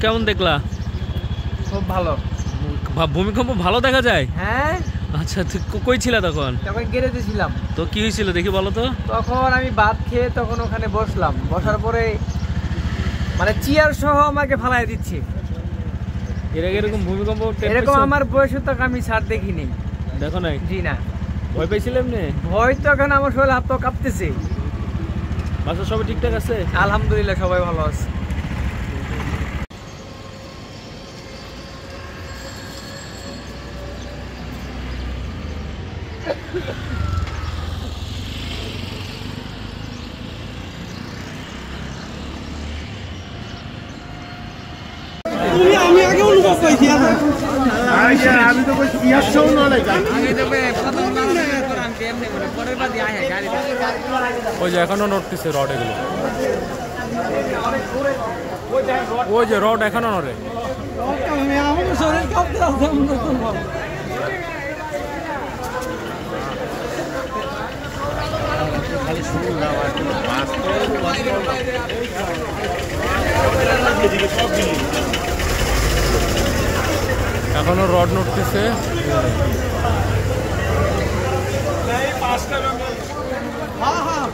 কেমন দেখলা? খুব ভালো। ভূমিকম্প ভালো দেখা যায়? হ্যাঁ। আচ্ছা, কই ছিলা তখন? তখন গেরেজে ছিলাম। তো কি হয়েছিল দেখি বলো তো। তখন আমি ভাত খেয়ে তখন ওখানে বসলাম, বসার পরে মানে চেয়ার সহ আমাকে ফালাই দিচ্ছে। এর আগে এরকম ভূমিকম্প এরকম আমার বয়সে তো আমি ছাড় দেখিনি। দেখো নাই? জি না। ভয় পাইছিলে এমনি? ভয় তো এখন আমার শরীর হাত পা কাঁপতেছে। বাসা সবাই ঠিকঠাক আছে? আলহামদুলিল্লাহ সবাই ভালো আছে। আমি আগে অনুভব পাইছি আমি তো ইয়াসও নলে ওই যে এখনো নড়তেছে রড, এগুলো ওই যে রড এখনো নড়ে। আমার শরীর কাঁপতে আছে। এখনো রড নড়তেছে। হ্যাঁ হ্যাঁ